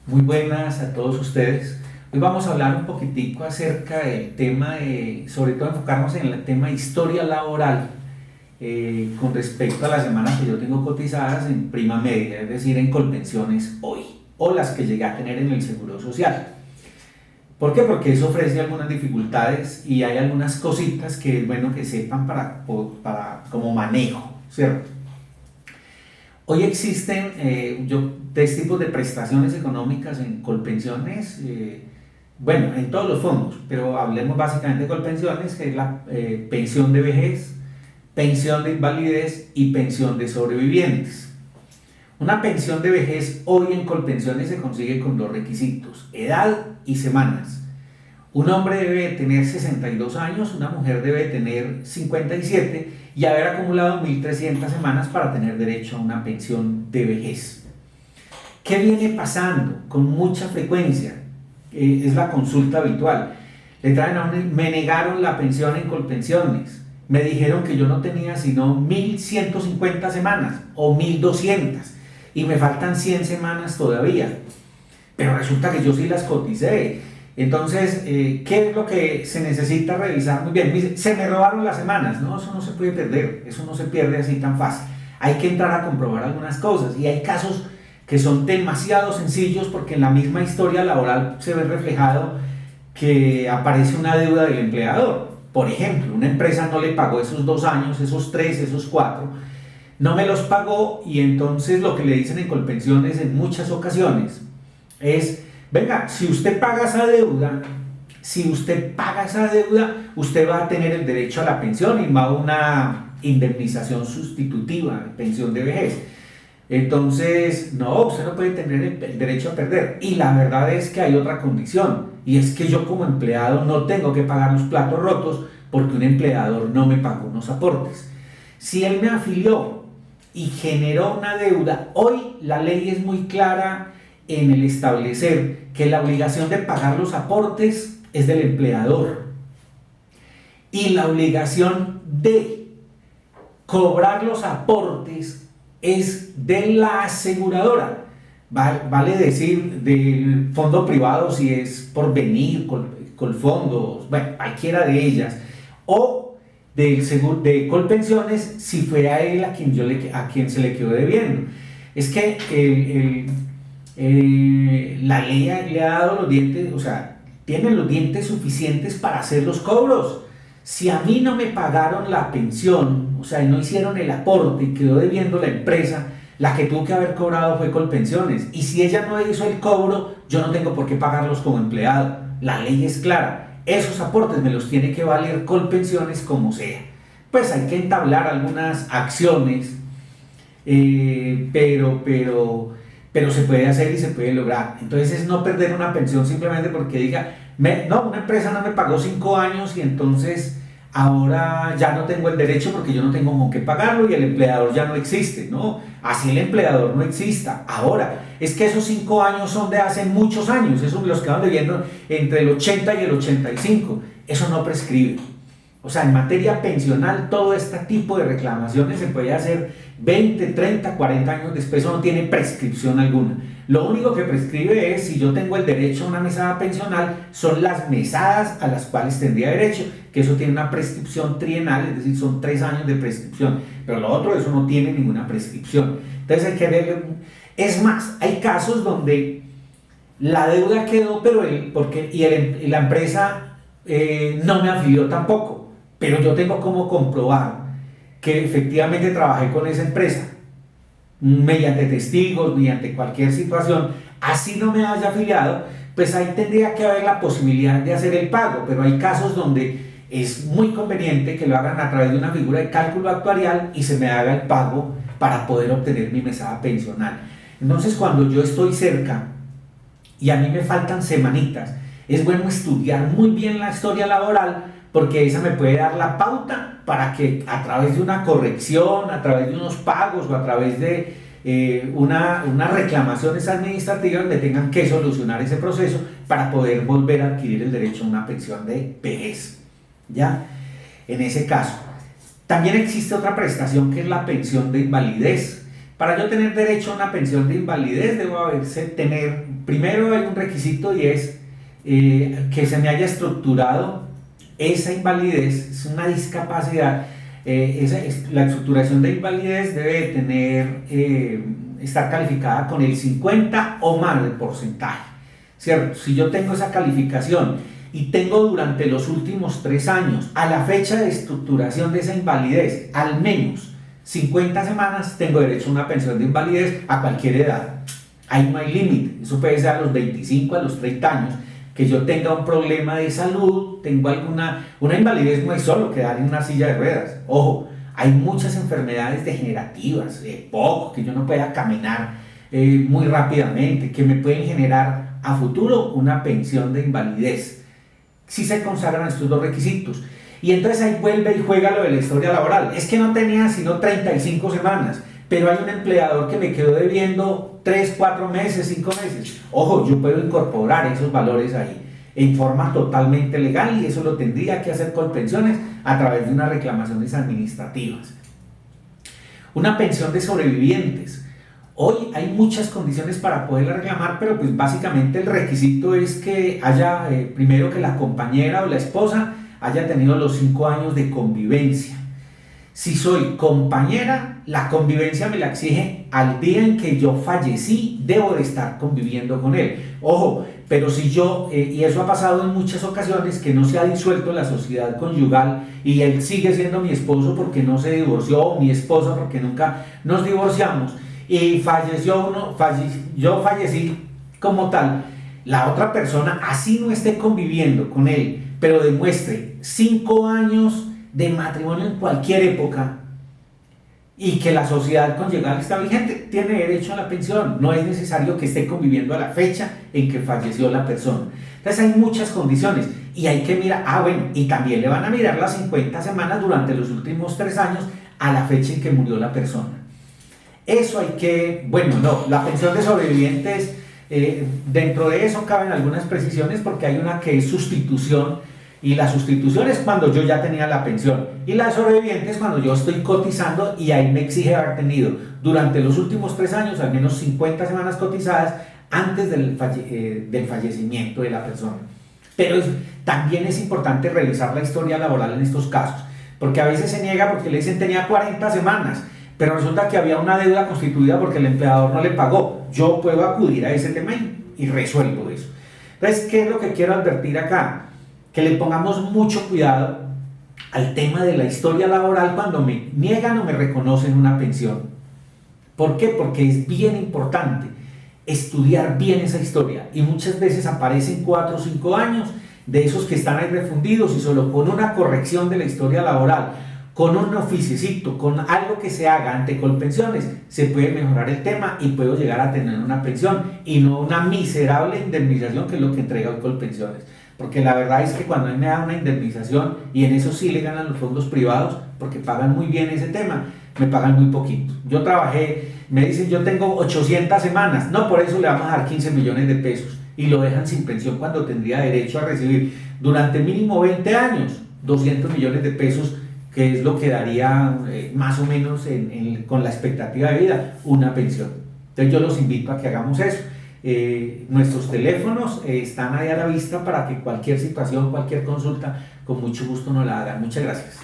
Muy buenas a todos ustedes. Hoy vamos a hablar un poquitico acerca del tema sobre todo enfocarnos en el tema de historia laboral con respecto a las semanas que yo tengo cotizadas en prima media, es decir, en Colpensiones hoy, o las que llegué a tener en el Seguro Social. ¿Por qué? Porque eso ofrece algunas dificultades y hay algunas cositas que es bueno que sepan para como manejo, ¿cierto? Hoy existen tres tipos de prestaciones económicas en Colpensiones, bueno, en todos los fondos, pero hablemos básicamente de Colpensiones, que es la pensión de vejez, pensión de invalidez y pensión de sobrevivientes. Una pensión de vejez hoy en Colpensiones se consigue con dos requisitos: edad y semanas. Un hombre debe tener 62 años, una mujer debe tener 57 y haber acumulado 1.300 semanas para tener derecho a una pensión de vejez. ¿Qué viene pasando con mucha frecuencia? Es la consulta habitual. Le traen a uno: me negaron la pensión en Colpensiones, me dijeron que yo no tenía sino 1.150 semanas o 1.200 y me faltan 100 semanas todavía, pero resulta que yo sí las coticé. Entonces, ¿qué es lo que se necesita revisar muy bien? Se me robaron las semanas. No, eso no se puede perder, eso no se pierde así tan fácil. Hay que entrar a comprobar algunas cosas y hay casos que son demasiado sencillos porque en la misma historia laboral se ve reflejado que aparece una deuda del empleador. Por ejemplo, una empresa no le pagó esos 2 años, esos 3, esos 4, no me los pagó, y entonces lo que le dicen en Colpensiones en muchas ocasiones es: venga, si usted paga esa deuda, usted va a tener el derecho a la pensión y va a una indemnización sustitutiva, pensión de vejez. Entonces, no, usted no puede tener el derecho a perder. Y la verdad es que hay otra condición, y es que yo como empleado no tengo que pagar los platos rotos porque un empleador no me pagó unos aportes. Si él me afilió y generó una deuda, hoy la ley es muy clara en el establecer que la obligación de pagar los aportes es del empleador y la obligación de cobrar los aportes es de la aseguradora. Vale decir, del fondo privado, si es Porvenir, Colfondos, bueno, cualquiera de ellas, o del seguro de Colpensiones, si fue a él a quien se le quedó debiendo. Es que la ley le ha dado los dientes, o sea, tienen los dientes suficientes para hacer los cobros. Si a mí no me pagaron la pensión, o sea, no hicieron el aporte y quedó debiendo la empresa, la que tuvo que haber cobrado fue Colpensiones. Y si ella no hizo el cobro, yo no tengo por qué pagarlos como empleado. La ley es clara. Esos aportes me los tiene que valer Colpensiones como sea. Pues hay que entablar algunas acciones, pero se puede hacer y se puede lograr. Entonces es no perder una pensión simplemente porque diga: no, una empresa no me pagó 5 años y entonces ahora ya no tengo el derecho porque yo no tengo con qué pagarlo y el empleador ya no existe. No, así el empleador no exista. Ahora, es que esos 5 años son de hace muchos años, esos los quedan debiendo entre el 80 y el 85. Eso no prescribe. O sea, en materia pensional, todo este tipo de reclamaciones se puede hacer 20, 30, 40 años después, eso no tiene prescripción alguna. Lo único que prescribe es si yo tengo el derecho a una mesada pensional, son las mesadas a las cuales tendría derecho, que eso tiene una prescripción trienal, es decir, son 3 años de prescripción, pero lo otro, eso no tiene ninguna prescripción. Entonces hay que ver, es más, hay casos donde la deuda quedó, pero la empresa no me afilió tampoco, pero yo tengo como comprobar que efectivamente trabajé con esa empresa mediante testigos, mediante cualquier situación, así no me haya afiliado, pues ahí tendría que haber la posibilidad de hacer el pago. Pero hay casos donde es muy conveniente que lo hagan a través de una figura de cálculo actuarial y se me haga el pago para poder obtener mi mesada pensional. Entonces, cuando yo estoy cerca y a mí me faltan semanitas, es bueno estudiar muy bien la historia laboral, porque esa me puede dar la pauta para que a través de una corrección, a través de unos pagos o a través de unas reclamaciones administrativas me tengan que solucionar ese proceso para poder volver a adquirir el derecho a una pensión de vejez. ¿Ya? En ese caso. También existe otra prestación que es la pensión de invalidez. Para yo tener derecho a una pensión de invalidez, tener, primero hay un requisito y es que se me haya estructurado esa invalidez, es una discapacidad, la estructuración de invalidez debe tener, estar calificada con el 50 o más de porcentaje, ¿cierto? Si yo tengo esa calificación y tengo durante los últimos 3 años, a la fecha de estructuración de esa invalidez, al menos 50 semanas, tengo derecho a una pensión de invalidez a cualquier edad. Ahí no hay límite, eso puede ser a los 25, a los 30 años, que yo tenga un problema de salud, tengo una invalidez no es solo quedar en una silla de ruedas. Ojo, hay muchas enfermedades degenerativas, que yo no pueda caminar muy rápidamente, que me pueden generar a futuro una pensión de invalidez, si se consagran estos dos requisitos. Y entonces ahí vuelve y juega lo de la historia laboral. Es que no tenía sino 35 semanas, pero hay un empleador que me quedó debiendo 3, 4 meses, 5 meses. Ojo, yo puedo incorporar esos valores ahí en forma totalmente legal y eso lo tendría que hacer Colpensiones a través de unas reclamaciones administrativas. Una pensión de sobrevivientes. Hoy hay muchas condiciones para poderla reclamar, pero pues básicamente el requisito es que haya, primero que la compañera o la esposa haya tenido los 5 años de convivencia. Si soy compañera, la convivencia me la exige al día en que yo fallecí, debo de estar conviviendo con él. Ojo, pero si yo, y eso ha pasado en muchas ocasiones, que no se ha disuelto la sociedad conyugal y él sigue siendo mi esposo porque no se divorció, o mi esposa porque nunca nos divorciamos, y yo fallecí como tal, la otra persona, así no esté conviviendo con él, pero demuestre 5 años de matrimonio en cualquier época y que la sociedad conyugal está vigente, tiene derecho a la pensión. No es necesario que esté conviviendo a la fecha en que falleció la persona. Entonces hay muchas condiciones y hay que mirar, y también le van a mirar las 50 semanas durante los últimos 3 años a la fecha en que murió la persona. Eso hay que, la pensión de sobrevivientes, dentro de eso caben algunas precisiones porque hay una que es sustitución. Y la sustitución es cuando yo ya tenía la pensión. Y la sobreviviente es cuando yo estoy cotizando y ahí me exige haber tenido durante los últimos 3 años al menos 50 semanas cotizadas antes del fallecimiento de la persona. Pero también es importante revisar la historia laboral en estos casos. Porque a veces se niega porque le dicen tenía 40 semanas. Pero resulta que había una deuda constituida porque el empleador no le pagó. Yo puedo acudir a ese tema y resuelvo eso. Entonces, ¿qué es lo que quiero advertir acá? Que le pongamos mucho cuidado al tema de la historia laboral cuando me niegan o me reconocen una pensión. ¿Por qué? Porque es bien importante estudiar bien esa historia y muchas veces aparecen 4 o 5 años de esos que están ahí refundidos y solo con una corrección de la historia laboral, con un oficiecito, con algo que se haga ante Colpensiones, se puede mejorar el tema y puedo llegar a tener una pensión y no una miserable indemnización que es lo que entrega hoy Colpensiones. Porque la verdad es que cuando a mí me dan una indemnización, y en eso sí le ganan los fondos privados, porque pagan muy bien ese tema, me pagan muy poquito. Yo trabajé, me dicen yo tengo 800 semanas, no, por eso le vamos a dar 15 millones de pesos, y lo dejan sin pensión cuando tendría derecho a recibir durante mínimo 20 años 200 millones de pesos, que es lo que daría más o menos con la expectativa de vida una pensión. Entonces yo los invito a que hagamos eso. Nuestros teléfonos están ahí a la vista para que cualquier situación, cualquier consulta, con mucho gusto nos la hagan. Muchas gracias.